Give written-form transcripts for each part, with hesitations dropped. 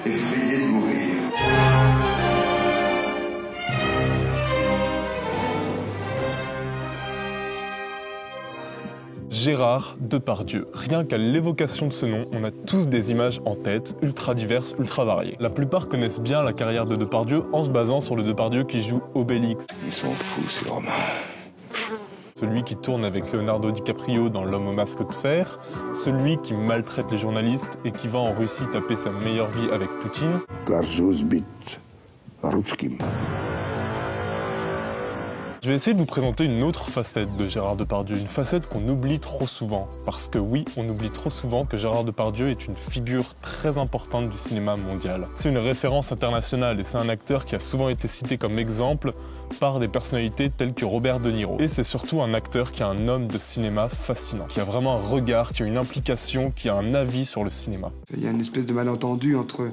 effrayé de mourir. Gérard Depardieu. Rien qu'à l'évocation de ce nom, on a tous des images en tête, ultra diverses, ultra variées. La plupart connaissent bien la carrière de Depardieu en se basant sur le Depardieu qui joue Obélix. Ils sont fous, ces Romains. Celui qui tourne avec Leonardo DiCaprio dans L'homme au masque de fer, celui qui maltraite les journalistes et qui va en Russie taper sa meilleure vie avec Poutine. Je vais essayer de vous présenter une autre facette de Gérard Depardieu, une facette qu'on oublie trop souvent. Parce que oui, on oublie trop souvent que Gérard Depardieu est une figure très importante du cinéma mondial. C'est une référence internationale et c'est un acteur qui a souvent été cité comme exemple par des personnalités telles que Robert De Niro. Et c'est surtout un acteur qui est un homme de cinéma fascinant, qui a vraiment un regard, qui a une implication, qui a un avis sur le cinéma. Il y a une espèce de malentendu entre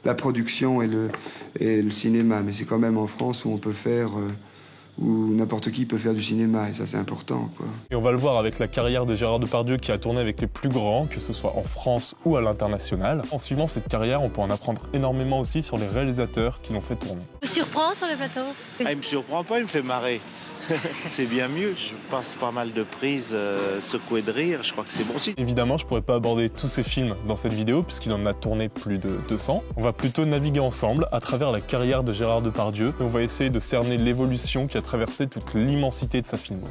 la production et le cinéma, mais c'est quand même en France où on peut faire... où n'importe qui peut faire du cinéma, et ça c'est important, quoi. Et on va le voir avec la carrière de Gérard Depardieu qui a tourné avec les plus grands, que ce soit en France ou à l'international. En suivant cette carrière, on peut en apprendre énormément aussi sur les réalisateurs qui l'ont fait tourner. Il me surprend sur le plateau. Ah, il me surprend pas, il me fait marrer. C'est bien mieux, je passe pas mal de prises secouées de rire, je crois que c'est bon aussi. Évidemment, je pourrais pas aborder tous ces films dans cette vidéo puisqu'il en a tourné plus de 200. On va plutôt naviguer ensemble à travers la carrière de Gérard Depardieu et on va essayer de cerner l'évolution qui a traversé toute l'immensité de sa filmo.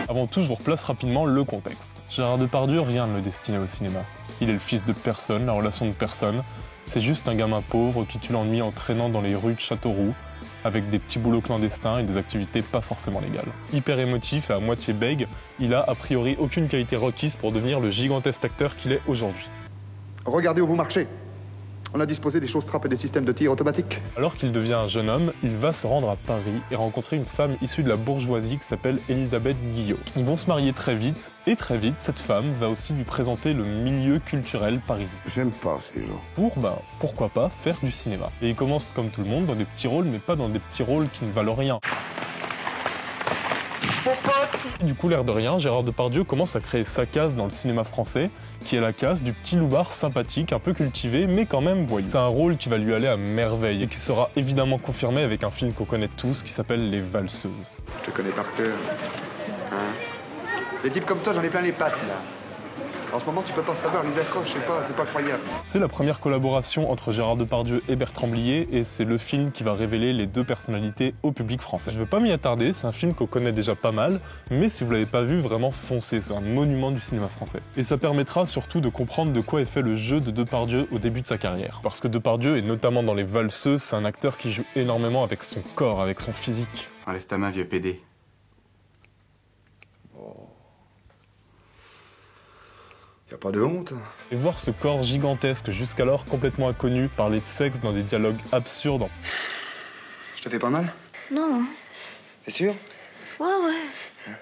Avant tout, je vous replace rapidement le contexte. Gérard Depardieu, rien ne le destinait au cinéma. Il est le fils de personne, la relation de personne. C'est juste un gamin pauvre qui tue l'ennui en traînant dans les rues de Châteauroux, avec des petits boulots clandestins et des activités pas forcément légales. Hyper émotif et à moitié bègue, il a a priori aucune qualité requise pour devenir le gigantesque acteur qu'il est aujourd'hui. Regardez où vous marchez. On a disposé des choses trappes et des systèmes de tir automatiques. Alors qu'il devient un jeune homme, il va se rendre à Paris et rencontrer une femme issue de la bourgeoisie qui s'appelle Elisabeth Guillot. Ils vont se marier très vite, et très vite, cette femme va aussi lui présenter le milieu culturel parisien. J'aime pas ces gens. Pour, pourquoi pas, faire du cinéma. Et il commence comme tout le monde, dans des petits rôles, mais pas dans des petits rôles qui ne valent rien. Et du coup, l'air de rien, Gérard Depardieu commence à créer sa case dans le cinéma français, qui est la case du petit loupard sympathique, un peu cultivé, mais quand même voyou. C'est un rôle qui va lui aller à merveille et qui sera évidemment confirmé avec un film qu'on connaît tous, qui s'appelle Les Valseuses. Je te connais par cœur. Hein? Des types comme toi, j'en ai plein les pattes, là. En ce moment, tu peux pas savoir, les accroches, je sais pas, c'est pas croyable. C'est la première collaboration entre Gérard Depardieu et Bertrand Blier, et c'est le film qui va révéler les deux personnalités au public français. Je ne vais pas m'y attarder, c'est un film qu'on connaît déjà pas mal, mais si vous l'avez pas vu, vraiment foncez, c'est un monument du cinéma français. Et ça permettra surtout de comprendre de quoi est fait le jeu de Depardieu au début de sa carrière. Parce que Depardieu, et notamment dans Les Valseuses, c'est un acteur qui joue énormément avec son corps, avec son physique. Enlève ta main, vieux PD. Y a pas de honte. Et voir ce corps gigantesque, jusqu'alors complètement inconnu, parler de sexe dans des dialogues absurdes. Je te fais pas mal? Non. T'es sûr? Ouais, ouais.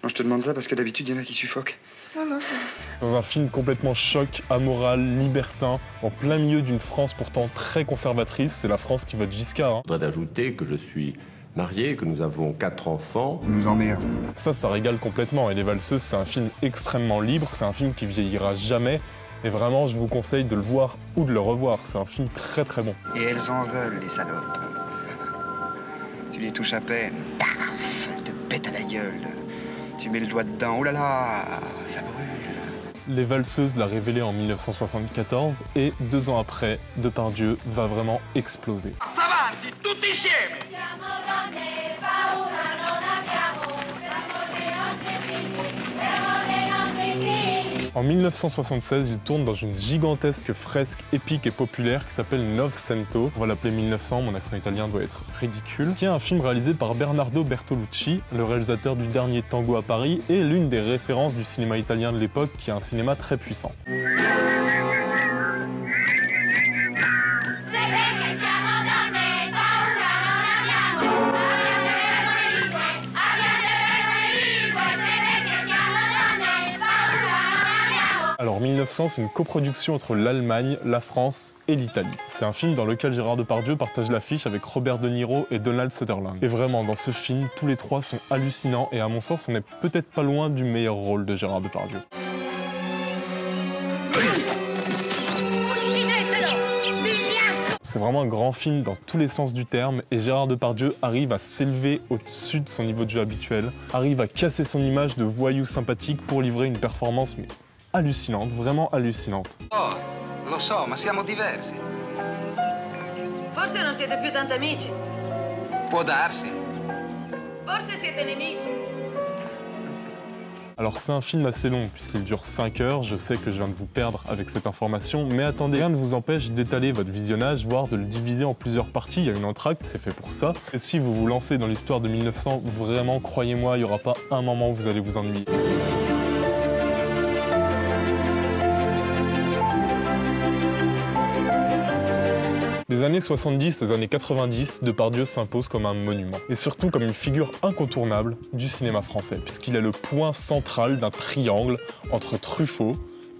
Non, je te demande ça parce que d'habitude, y en a qui suffoquent. Non, non, c'est... Dans un film complètement choc, amoral, libertin, en plein milieu d'une France pourtant très conservatrice, c'est la France qui vote Giscard. Je voudrais ajouter que je suis marié, que nous avons 4 enfants. Tu nous emmerdes. Ça régale complètement. Et Les Valseuses, c'est un film extrêmement libre, c'est un film qui vieillira jamais. Et vraiment, je vous conseille de le voir ou de le revoir. C'est un film très très bon. Et elles en veulent, les salopes. Tu les touches à peine, paf, elles te pètent à la gueule. Tu mets le doigt dedans, oh là là, ça brûle. Les Valseuses l'a révélé en 1974 et 2 ans après, Depardieu va vraiment exploser. En 1976, il tourne dans une gigantesque fresque épique et populaire qui s'appelle Novecento. On va l'appeler 1900, mon accent italien doit être ridicule. Qui est un film réalisé par Bernardo Bertolucci, le réalisateur du dernier Tango à Paris et l'une des références du cinéma italien de l'époque, qui est un cinéma très puissant. Alors 1900 1900, c'est une coproduction entre l'Allemagne, la France et l'Italie. C'est un film dans lequel Gérard Depardieu partage l'affiche avec Robert De Niro et Donald Sutherland. Et vraiment, dans ce film, tous les trois sont hallucinants et à mon sens, on n'est peut-être pas loin du meilleur rôle de Gérard Depardieu. C'est vraiment un grand film dans tous les sens du terme et Gérard Depardieu arrive à s'élever au-dessus de son niveau de jeu habituel, arrive à casser son image de voyou sympathique pour livrer une performance mais hallucinante, vraiment hallucinante. Oh, lo so, ma siamo diversi. Forse non siete più tanto amici. Può darsi. Forse siete nemici. Alors c'est un film assez long puisqu'il dure 5 heures, je sais que je viens de vous perdre avec cette information, mais attendez, rien ne vous empêche d'étaler votre visionnage, voire de le diviser en plusieurs parties, il y a une entracte, c'est fait pour ça. Et si vous vous lancez dans l'histoire de 1900, vraiment, croyez-moi, il n'y aura pas un moment où vous allez vous ennuyer. Des années 70 aux années 90, Depardieu s'impose comme un monument, et surtout comme une figure incontournable du cinéma français, puisqu'il est le point central d'un triangle entre Truffaut,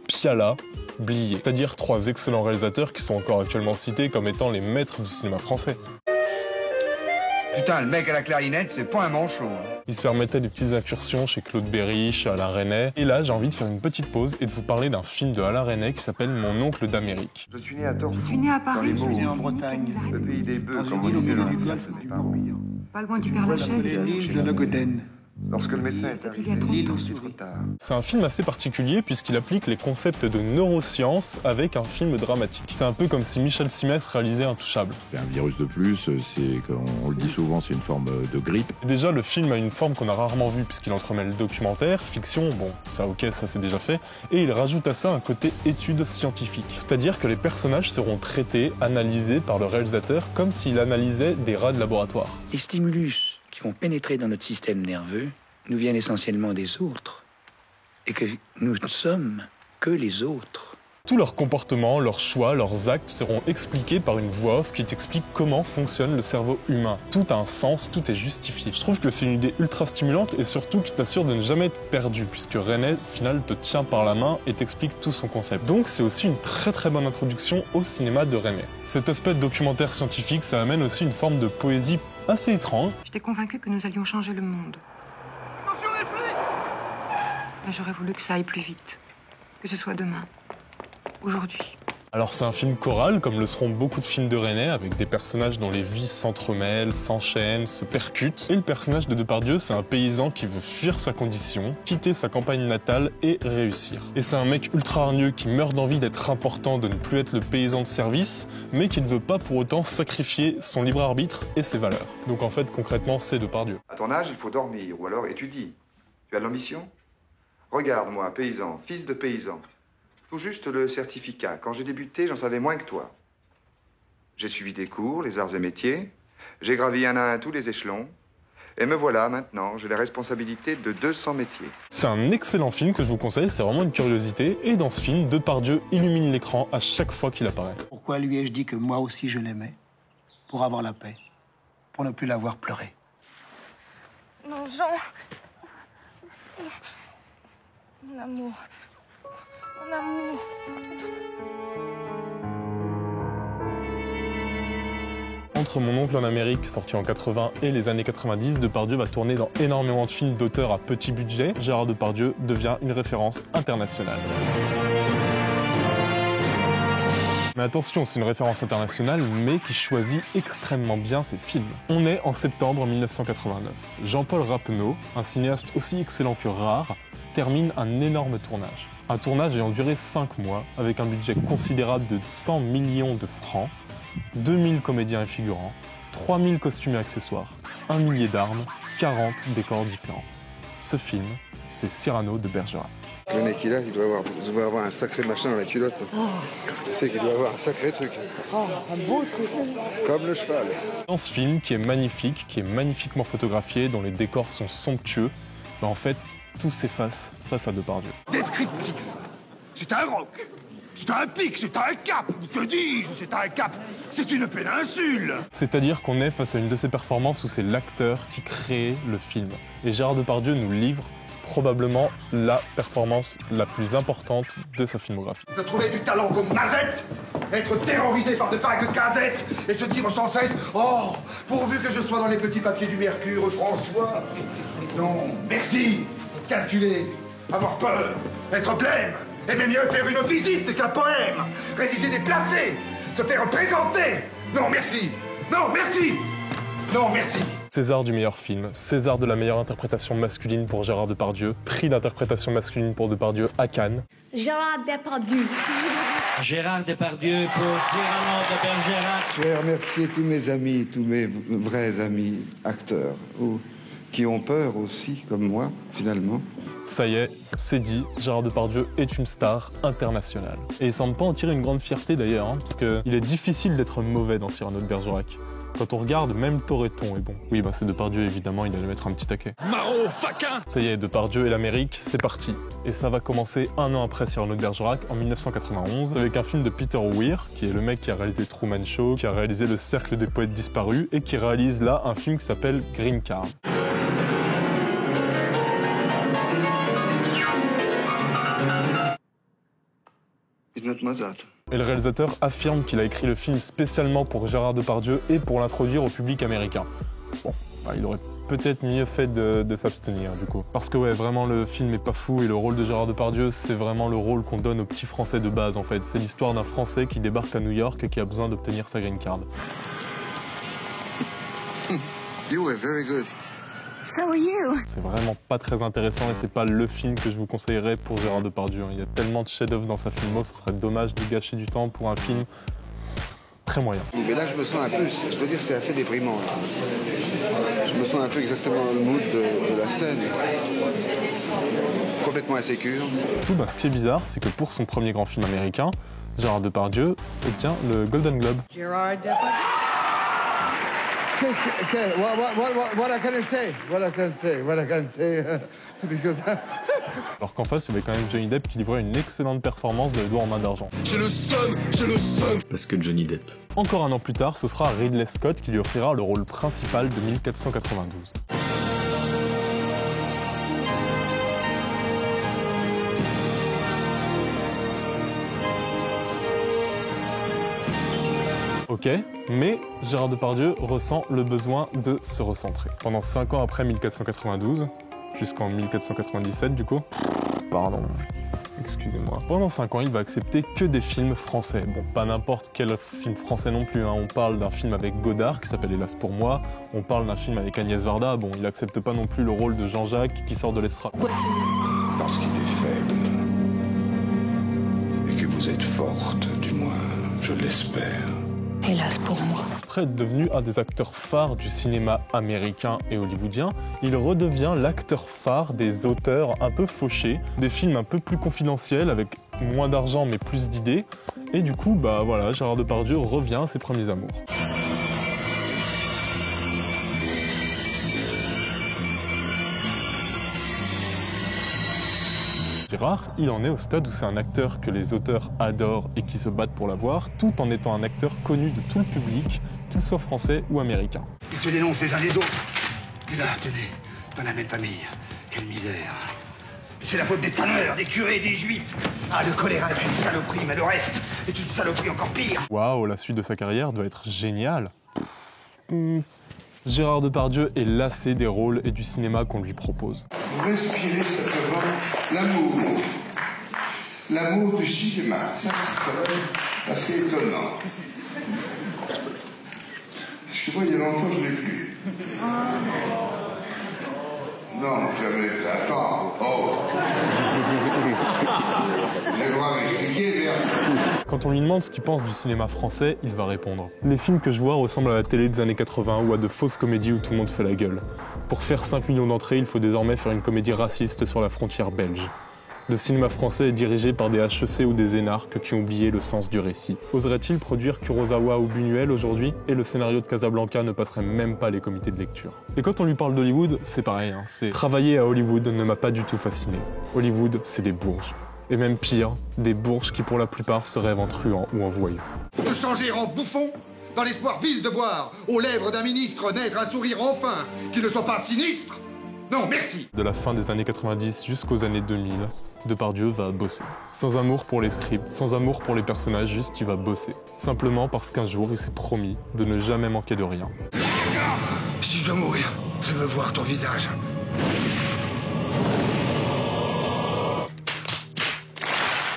Piala, Blier, c'est-à-dire trois excellents réalisateurs qui sont encore actuellement cités comme étant les maîtres du cinéma français. Putain, le mec à la clarinette, c'est pas un manchot. Il se permettait des petites incursions chez Claude Berry, chez Alain Resnais. Et là, j'ai envie de faire une petite pause et de vous parler d'un film de Alain Resnais qui s'appelle Mon oncle d'Amérique. Je suis né à Torcy. Je suis né à Paris. Dans les Mauves, en Bretagne. le pays des bœufs, comme on disait dans la classe de mes parents. Pas loin du Père Lachaise. L'île de Logoden. Lorsque le médecin est arrivé, il était trop tard. C'est un film assez particulier puisqu'il applique les concepts de neurosciences avec un film dramatique. C'est un peu comme si Michel Simès réalisait Intouchable. C'est un virus de plus, c'est, comme on le dit souvent, c'est une forme de grippe. Et déjà, le film a une forme qu'on a rarement vue puisqu'il entremêle documentaire, fiction, bon, ça ok, ça c'est déjà fait, et il rajoute à ça un côté étude scientifique. C'est-à-dire que les personnages seront traités, analysés par le réalisateur comme s'il analysait des rats de laboratoire. Les stimulus qui vont pénétrer dans notre système nerveux nous viennent essentiellement des autres et que nous ne sommes que les autres. Tous leurs comportements, leurs choix, leurs actes seront expliqués par une voix off qui t'explique comment fonctionne le cerveau humain. Tout a un sens, tout est justifié. Je trouve que c'est une idée ultra stimulante et surtout qui t'assure de ne jamais être perdu puisque Resnais, au final, te tient par la main et t'explique tout son concept. Donc c'est aussi une très bonne introduction au cinéma de Resnais. Cet aspect de documentaire scientifique, ça amène aussi une forme de poésie assez étrange. J'étais convaincue que nous allions changer le monde. Attention les flics! Mais j'aurais voulu que ça aille plus vite. Que ce soit demain. Aujourd'hui. Alors c'est un film choral, comme le seront beaucoup de films de Resnais, avec des personnages dont les vies s'entremêlent, s'enchaînent, se percutent. Et le personnage de Depardieu, c'est un paysan qui veut fuir sa condition, quitter sa campagne natale et réussir. Et c'est un mec ultra hargneux qui meurt d'envie d'être important, de ne plus être le paysan de service, mais qui ne veut pas pour autant sacrifier son libre arbitre et ses valeurs. Donc en fait, concrètement, c'est Depardieu. À ton âge, il faut dormir, ou alors étudie. Tu as de l'ambition? Regarde-moi, paysan, fils de paysan. Tout juste le certificat. Quand j'ai débuté, j'en savais moins que toi. J'ai suivi des cours, les arts et métiers. J'ai gravi un à un tous les échelons. Et me voilà maintenant, j'ai la responsabilité de 200 métiers. C'est un excellent film que je vous conseille, c'est vraiment une curiosité. Et dans ce film, Depardieu illumine l'écran à chaque fois qu'il apparaît. Pourquoi lui ai-je dit que moi aussi je l'aimais? Pour avoir la paix. Pour ne plus la voir pleurer. Non, Jean. Mon amour. Mon amour. Entre Mon oncle en Amérique, sorti en 80, et les années 90, Depardieu va tourner dans énormément de films d'auteurs à petit budget. Gérard Depardieu devient une référence internationale. Mais attention, c'est une référence internationale, mais qui choisit extrêmement bien ses films. On est en septembre 1989. Jean-Paul Rappeneau, un cinéaste aussi excellent que rare, termine un énorme tournage. Un tournage ayant duré 5 mois, avec un budget considérable de 100 millions de francs, 2000 comédiens et figurants, 3000 costumes et accessoires, 1 millier d'armes, 40 décors différents. Ce film, c'est Cyrano de Bergerac. Le nez qu'il a, il doit avoir un sacré machin dans la culotte. Oh. Je sais qu'il doit avoir un sacré truc. Oh, un beau truc. Comme le cheval. Dans ce film, qui est magnifique, qui est magnifiquement photographié, dont les décors sont somptueux, ben en fait, tout s'efface face à Depardieu. Descriptif. C'est un roc. C'est un pic, c'est un cap. Que dis-je? C'est un cap. C'est une péninsule. C'est-à-dire qu'on est face à une de ces performances où c'est l'acteur qui crée le film. Et Gérard Depardieu nous livre probablement la performance la plus importante de sa filmographie. De trouver du talent comme Mazette, être terrorisé par de vagues gazettes et se dire sans cesse « Oh, pourvu que je sois dans les petits papiers du Mercure, François !» Non, merci, calculer, avoir peur, être blême, aimer mieux faire une visite qu'un poème, rédiger des placés, se faire présenter. Non, merci, non, merci, non, merci. César du meilleur film, César de la meilleure interprétation masculine pour Gérard Depardieu, prix d'interprétation masculine pour Depardieu à Cannes. Gérard Depardieu. Gérard Depardieu pour Cyrano de Bergerac. Je vais remercier tous mes amis, tous mes vrais amis acteurs, qui ont peur aussi, comme moi, finalement. Ça y est, c'est dit, Gérard Depardieu est une star internationale. Et il semble pas en tirer une grande fierté d'ailleurs, hein, parce qu'il est difficile d'être mauvais dans Cyrano de Bergerac. Quand on regarde, même Toretton est bon. Oui, bah c'est Depardieu, évidemment, il allait mettre un petit taquet. Maro, faquin. Ça y est, Depardieu et l'Amérique, c'est parti. Et ça va commencer un an après Cyrano de Bergerac, en 1991, avec un film de Peter Weir, qui est le mec qui a réalisé Truman Show, qui a réalisé Le Cercle des Poètes Disparus, et qui réalise là un film qui s'appelle Green Card. It's not Mozart. Et le réalisateur affirme qu'il a écrit le film spécialement pour Gérard Depardieu et pour l'introduire au public américain. Bon, bah, il aurait peut-être mieux fait de s'abstenir du coup. Parce que ouais, vraiment le film est pas fou et le rôle de Gérard Depardieu, c'est vraiment le rôle qu'on donne aux petits Français de base en fait. C'est l'histoire d'un Français qui débarque à New York et qui a besoin d'obtenir sa green card. You were very good. So are you. C'est vraiment pas très intéressant et c'est pas le film que je vous conseillerais pour Gérard Depardieu. Il y a tellement de chefs-d'œuvre dans sa filmo, ce serait dommage de gâcher du temps pour un film très moyen. Mais là, je me sens un peu, je dois dire, c'est assez déprimant. Là. Je me sens un peu exactement dans le mood de la scène. Complètement insécure. Tout, bah, ce qui est bizarre, c'est que pour son premier grand film américain, Gérard Depardieu obtient le Golden Globe. Gérard Depardieu. What I can say, because... Alors qu'en face, il y avait quand même Johnny Depp qui livrait une excellente performance de Les Doigts en main d'argent. J'ai le seum. Parce que Johnny Depp. Encore un an plus tard, ce sera Ridley Scott qui lui offrira le rôle principal de 1492. Ok, mais Gérard Depardieu ressent le besoin de se recentrer. Pendant 5 ans après 1492, jusqu'en 1497 du coup, pardon, excusez-moi. Pendant 5 ans, il va accepter que des films français. Bon, pas n'importe quel film français non plus, hein. On parle d'un film avec Godard qui s'appelle Hélas pour moi, on parle d'un film avec Agnès Varda, bon, il accepte pas non plus le rôle de Jean-Jacques qui sort de l'estrade. Parce qu'il est faible. Et que vous êtes forte, du moins, je l'espère. Hélas pour moi. Après être devenu un des acteurs phares du cinéma américain et hollywoodien, il redevient l'acteur phare des auteurs un peu fauchés, des films un peu plus confidentiels avec moins d'argent mais plus d'idées. Et du coup, bah voilà, Gérard Depardieu revient à ses premiers amours. Gérard, il en est au stade où c'est un acteur que les auteurs adorent et qui se battent pour l'avoir, tout en étant un acteur connu de tout le public, qu'il soit français ou américain. Ils se dénoncent les uns les autres. Et là, tenez, dans la même famille, quelle misère. C'est la faute des tanneurs, des curés, des juifs. Ah, le choléra est une saloperie, mais le reste est une saloperie encore pire. Waouh, la suite de sa carrière doit être géniale. Gérard Depardieu est lassé des rôles et du cinéma qu'on lui propose. Vous respirez simplement l'amour. L'amour du cinéma. Ça, c'est quand même assez étonnant. Parce que moi, il y a longtemps, je ne l'ai plus. Non, jamais. Attends. Oh. Je vais devoir m'expliquer, merde. Quand on lui demande ce qu'il pense du cinéma français, il va répondre. Les films que je vois ressemblent à la télé des années 80 ou à de fausses comédies où tout le monde fait la gueule. Pour faire 5 millions d'entrées, il faut désormais faire une comédie raciste sur la frontière belge. Le cinéma français est dirigé par des HEC ou des énarques qui ont oublié le sens du récit. Oserait-il produire Kurosawa ou Buñuel aujourd'hui et le scénario de Casablanca ne passerait même pas les comités de lecture. Et quand on lui parle d'Hollywood, c'est pareil, hein, travailler à Hollywood ne m'a pas du tout fasciné. Hollywood, c'est des bourges. Et même pire, des bourges qui pour la plupart se rêvent en truands ou en voyous. Se changer en bouffon dans l'espoir vil de voir aux lèvres d'un ministre naître un sourire enfin qui ne soit pas sinistre. Non, merci. De la fin des années 90 jusqu'aux années 2000, Depardieu va bosser. Sans amour pour les scripts, sans amour pour les personnages, juste il va bosser. Simplement parce qu'un jour il s'est promis de ne jamais manquer de rien. Si je dois mourir, je veux voir ton visage.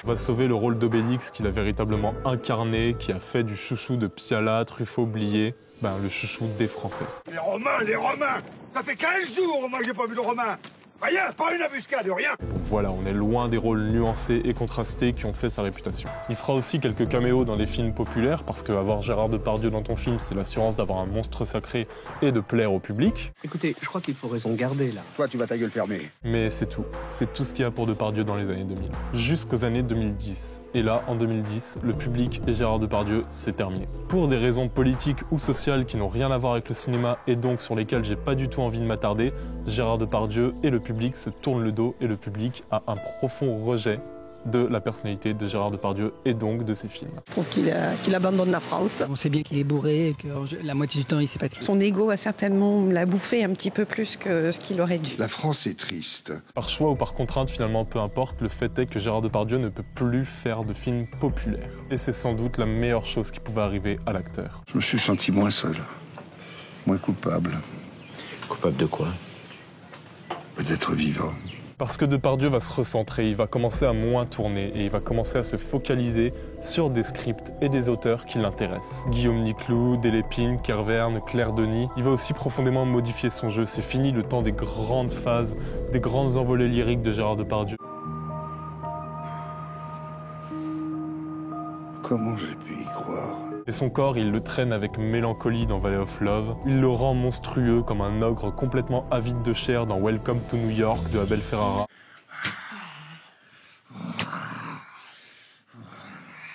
Va sauver le rôle d'Obélix qu'il a véritablement incarné, qui a fait du chouchou de Piala, Truffaut, Blier, le chouchou des Français. Les Romains. Ça fait 15 jours, moi, que j'ai pas vu de Romains. Rien, pas une embuscade, rien. Donc voilà, on est loin des rôles nuancés et contrastés qui ont fait sa réputation. Il fera aussi quelques caméos dans des films populaires, parce qu'avoir Gérard Depardieu dans ton film, c'est l'assurance d'avoir un monstre sacré et de plaire au public. Écoutez, je crois qu'il faut raison garder, là. Toi, tu vas ta gueule fermée. Mais c'est tout. C'est tout ce qu'il y a pour Depardieu dans les années 2000. Jusqu'aux années 2010. Et là, en 2010, le public et Gérard Depardieu, c'est terminé. Pour des raisons politiques ou sociales qui n'ont rien à voir avec le cinéma et donc sur lesquelles j'ai pas du tout envie de m'attarder, Gérard Depardieu et le public se tournent le dos et le public a un profond rejet de la personnalité de Gérard Depardieu et donc de ses films. Je trouve qu'il abandonne la France. On sait bien qu'il est bourré et que la moitié du temps il sait pas. Son ego a certainement l'a bouffé un petit peu plus que ce qu'il aurait dû. La France est triste. Par choix ou par contrainte, finalement, peu importe, le fait est que Gérard Depardieu ne peut plus faire de films populaires. Et c'est sans doute la meilleure chose qui pouvait arriver à l'acteur. Je me suis senti moins seul, moins coupable. Coupable de quoi? D'être vivant. Parce que Depardieu va se recentrer, il va commencer à moins tourner et il va commencer à se focaliser sur des scripts et des auteurs qui l'intéressent. Guillaume Niclou, Delépine, Kerverne, Claire Denis. Il va aussi profondément modifier son jeu. C'est fini le temps des grandes phases, des grandes envolées lyriques de Gérard Depardieu. Comment j'ai pu y croire? Et son corps, il le traîne avec mélancolie dans Valley of Love. Il le rend monstrueux comme un ogre complètement avide de chair dans Welcome to New York de Abel Ferrara.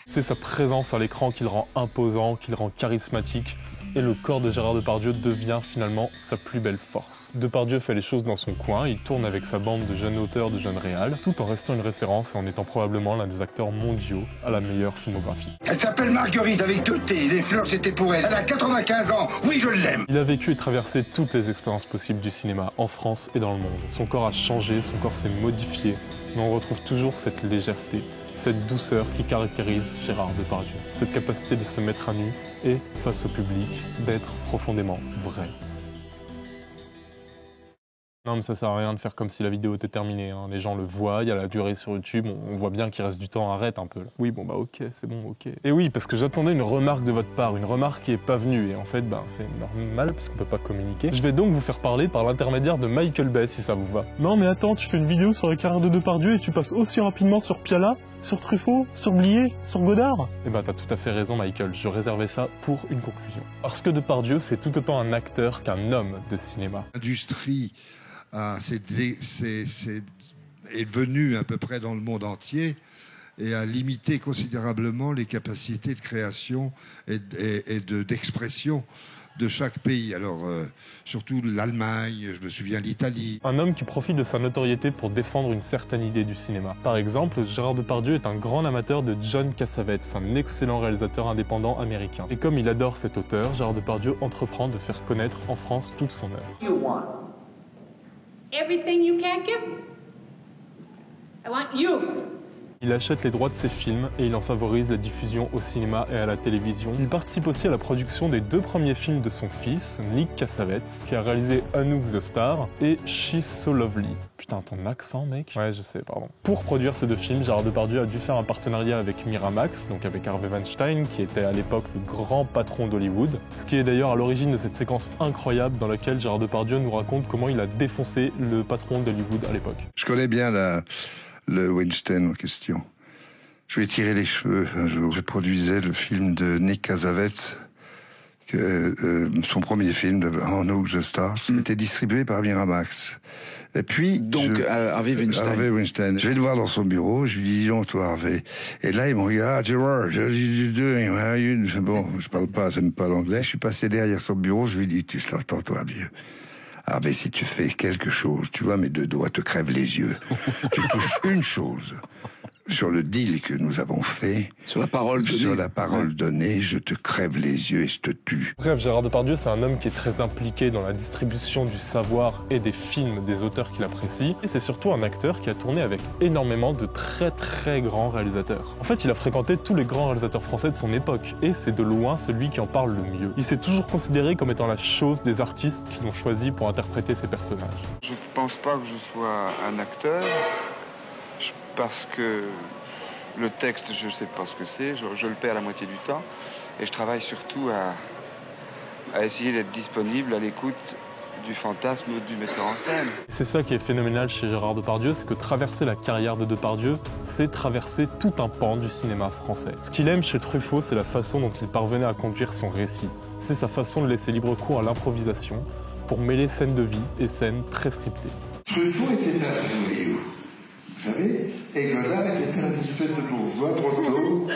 C'est sa présence à l'écran qui le rend imposant, qui le rend charismatique. Et le corps de Gérard Depardieu devient finalement sa plus belle force. Depardieu fait les choses dans son coin, il tourne avec sa bande de jeunes auteurs, de jeunes réals, tout en restant une référence et en étant probablement l'un des acteurs mondiaux à la meilleure filmographie. Elle s'appelle Marguerite avec 2 T, les fleurs c'était pour elle. Elle a 95 ans, oui je l'aime. Il a vécu et traversé toutes les expériences possibles du cinéma, en France et dans le monde. Son corps a changé, son corps s'est modifié, mais on retrouve toujours cette légèreté, cette douceur qui caractérise Gérard Depardieu. Cette capacité de se mettre à nu et, face au public, d'être profondément vrai. Non mais ça sert à rien de faire comme si la vidéo était terminée, hein. Les gens le voient, il y a la durée sur YouTube, on voit bien qu'il reste du temps, arrête un peu. Là. Oui bon bah ok, c'est bon, ok. Et oui, parce que j'attendais une remarque de votre part, une remarque qui est pas venue, et en fait c'est normal parce qu'on peut pas communiquer. Je vais donc vous faire parler par l'intermédiaire de Michael Bay si ça vous va. Non mais attends, tu fais une vidéo sur la carrière de Depardieu et tu passes aussi rapidement sur Piala, sur Truffaut, sur Blier, sur Godard? Eh ben t'as tout à fait raison Michael, je réservais ça pour une conclusion. Parce que Depardieu c'est tout autant un acteur qu'un homme de cinéma. L'industrie est venue à peu près dans le monde entier et a limité considérablement les capacités de création et d'expression de chaque pays. Alors, surtout l'Allemagne, je me souviens l'Italie. Un homme qui profite de sa notoriété pour défendre une certaine idée du cinéma. Par exemple, Gérard Depardieu est un grand amateur de John Cassavetes, un excellent réalisateur indépendant américain. Et comme il adore cet auteur, Gérard Depardieu entreprend de faire connaître en France toute son œuvre. Everything you can't give me. I want youth. Il achète les droits de ses films et il en favorise la diffusion au cinéma et à la télévision. Il participe aussi à la production des 2 premiers films de son fils, Nick Cassavetes, qui a réalisé Anouk the Star et She's So Lovely. Putain, ton accent, mec. Ouais, je sais, pardon. Pour produire ces 2 films, Gérard Depardieu a dû faire un partenariat avec Miramax, donc avec Harvey Weinstein, qui était à l'époque le grand patron d'Hollywood. Ce qui est d'ailleurs à l'origine de cette séquence incroyable dans laquelle Gérard Depardieu nous raconte comment il a défoncé le patron d'Hollywood à l'époque. Je connais bien le Weinstein en question. Je lui ai tiré les cheveux un jour. Je produisais le film de Nick Cassavetes, son premier film, de Anouk the Star, était distribué par Miramax. Et puis... Donc, Harvey Weinstein. Harvey Weinstein. Je vais le voir dans son bureau, je lui dis, non, toi, Harvey. Et là, il me regarde, Gerard, how are you doing? Bon, je parle pas, j'aime pas l'anglais. Je suis passé derrière son bureau, je lui dis, tu l'entends, toi, vieux. Harvey, si tu fais quelque chose, tu vois, mes 2 doigts te crèvent les yeux. Tu touches une chose. sur le deal que nous avons fait, sur la parole donnée, je te crève les yeux et je te tue. Bref, Gérard Depardieu, c'est un homme qui est très impliqué dans la distribution du savoir et des films des auteurs qu'il apprécie. Et c'est surtout un acteur qui a tourné avec énormément de très très grands réalisateurs. En fait, il a fréquenté tous les grands réalisateurs français de son époque, et c'est de loin celui qui en parle le mieux. Il s'est toujours considéré comme étant la chose des artistes qui l'ont choisi pour interpréter ses personnages. Je pense pas que je sois un acteur, parce que le texte, je sais pas ce que c'est, je le perds la moitié du temps, et je travaille surtout à essayer d'être disponible à l'écoute du fantasme du metteur en scène. C'est ça qui est phénoménal chez Gérard Depardieu, c'est que traverser la carrière de Depardieu, c'est traverser tout un pan du cinéma français. Ce qu'il aime chez Truffaut, c'est la façon dont il parvenait à conduire son récit. C'est sa façon de laisser libre cours à l'improvisation pour mêler scènes de vie et scènes très scriptées. Truffaut était un voyou, vous savez, et Godard était un espèce de bourgeois proto,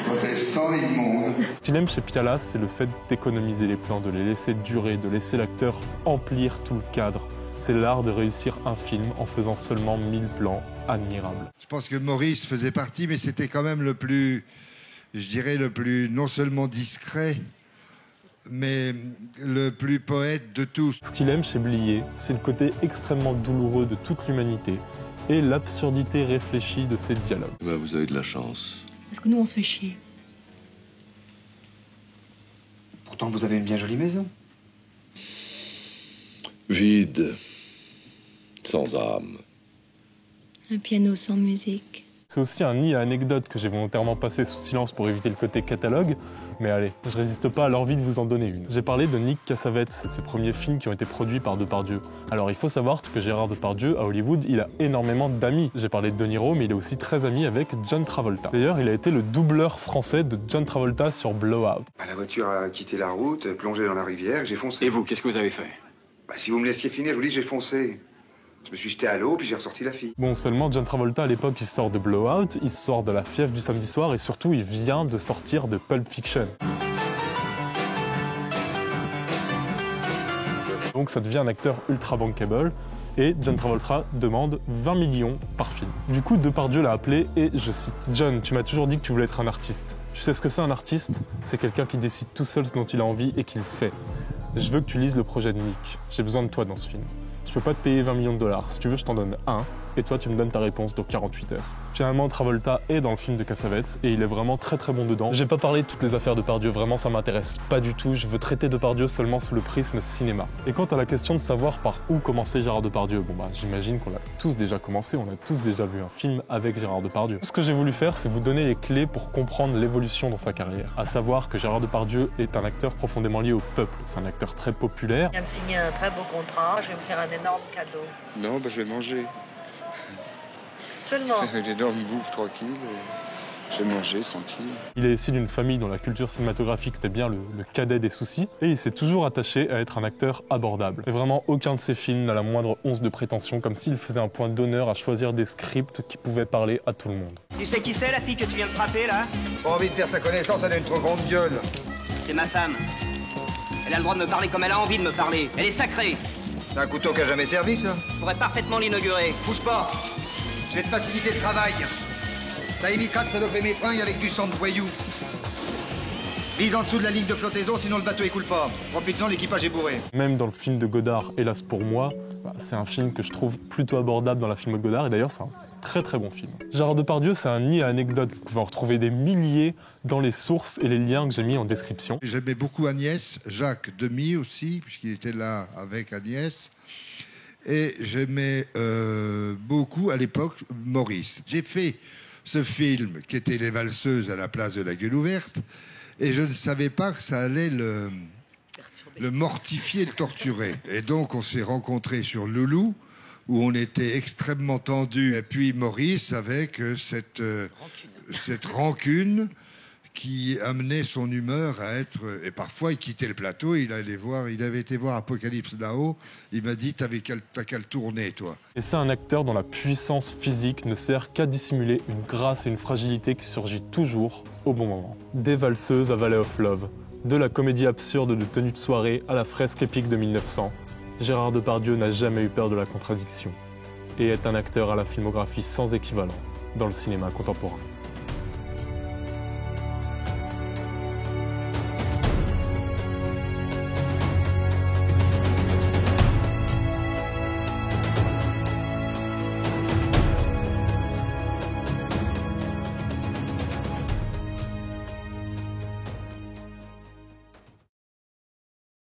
protestant immonde. Ce qu'il aime chez Pialat, c'est le fait d'économiser les plans, de les laisser durer, de laisser l'acteur emplir tout le cadre. C'est l'art de réussir un film en faisant seulement 1000 plans admirables. Je pense que Maurice faisait partie, mais c'était quand même le plus, je dirais, le plus non seulement discret, mais le plus poète de tous. Ce qu'il aime chez Blier, c'est le côté extrêmement douloureux de toute l'humanité et l'absurdité réfléchie de ses dialogues. Bah, vous avez de la chance. Parce que nous, on se fait chier. Pourtant, vous avez une bien jolie maison. Vide. Sans âme. Un piano sans musique. C'est aussi un nid à anecdotes que j'ai volontairement passé sous silence pour éviter le côté catalogue, mais allez, je résiste pas à l'envie de vous en donner une. J'ai parlé de Nick Cassavetes, c'est de ses premiers films qui ont été produits par Depardieu. Alors il faut savoir que Gérard Depardieu, à Hollywood, il a énormément d'amis. J'ai parlé de De Niro, mais il est aussi très ami avec John Travolta. D'ailleurs, il a été le doubleur français de John Travolta sur Blowout. La voiture a quitté la route, plongé dans la rivière, j'ai foncé. Et vous, qu'est-ce que vous avez fait? Si vous me laissiez finir, je vous dis, j'ai foncé. Je me suis jeté à l'eau, puis j'ai ressorti la fille. Bon, seulement John Travolta, à l'époque, il sort de Blowout, il sort de La Fièvre du samedi soir, et surtout, il vient de sortir de Pulp Fiction. Donc ça devient un acteur ultra bankable, et John Travolta demande 20 millions par film. Du coup, Depardieu l'a appelé, et je cite, « John, tu m'as toujours dit que tu voulais être un artiste. Tu sais ce que c'est un artiste? C'est quelqu'un qui décide tout seul ce dont il a envie et qui le fait. Je veux que tu lises le projet de Nick. J'ai besoin de toi dans ce film. Je peux pas te payer 20 millions de dollars. Si tu veux, je t'en donne un. Et toi, tu me donnes ta réponse dans 48 heures. » Finalement, Travolta est dans le film de Cassavetes et il est vraiment très très bon dedans. J'ai pas parlé de toutes les affaires de Depardieu, vraiment ça m'intéresse pas du tout. Je veux traiter Depardieu seulement sous le prisme cinéma. Et quant à la question de savoir par où commencer Gérard Depardieu, bon bah j'imagine qu'on l'a tous déjà commencé, on a tous déjà vu un film avec Gérard Depardieu. Ce que j'ai voulu faire, c'est vous donner les clés pour comprendre l'évolution dans sa carrière. À savoir que Gérard Depardieu est un acteur profondément lié au peuple. C'est un acteur très populaire. Je viens de signer un très beau contrat, je vais me faire un énorme cadeau. Non, je vais manger. Seulement. Une énorme bouffe tranquille. Je vais manger tranquille. Il est issu d'une famille dont la culture cinématographique était bien le cadet des soucis, et il s'est toujours attaché à être un acteur abordable. Et vraiment, aucun de ses films n'a la moindre once de prétention, comme s'il faisait un point d'honneur à choisir des scripts qui pouvaient parler à tout le monde. Tu sais qui c'est, la fille que tu viens de frapper, là? Pas envie de faire sa connaissance, elle a une trop grande gueule. C'est ma femme. Elle a le droit de me parler comme elle a envie de me parler. Elle est sacrée. C'est un couteau qui a jamais servi, ça? Je pourrais parfaitement l'inaugurer. Bouge pas. Je vais te faciliter le travail. Ça évitera de se mes fringues avec du sang de voyou. Vise en dessous de la ligne de flottaison, sinon le bateau il coule pas. Profites-en, l'équipage est bourré. Même dans le film de Godard, hélas pour moi, c'est un film que je trouve plutôt abordable dans la film de Godard, et d'ailleurs c'est un très très bon film. Gérard Depardieu, c'est un nid à anecdotes. Vous pouvez en retrouver des milliers dans les sources et les liens que j'ai mis en description. J'aimais beaucoup Agnès, Jacques Demy aussi, puisqu'il était là avec Agnès. Et j'aimais beaucoup, à l'époque, Maurice. J'ai fait ce film qui était Les Valseuses à la place de la Gueule ouverte, et je ne savais pas que ça allait le mortifier, le torturer. Et donc, on s'est rencontrés sur Loulou, où on était extrêmement tendus. Et puis Maurice, avec cette rancune qui amenait son humeur à être... Et parfois, il quittait le plateau, il avait été voir Apocalypse Now, il m'a dit, t'as qu'à le tourner, toi. Et c'est un acteur dont la puissance physique ne sert qu'à dissimuler une grâce et une fragilité qui surgit toujours au bon moment. Des valseuses à Valley of Love, de la comédie absurde de tenue de soirée à la fresque épique de 1900, Gérard Depardieu n'a jamais eu peur de la contradiction et est un acteur à la filmographie sans équivalent dans le cinéma contemporain.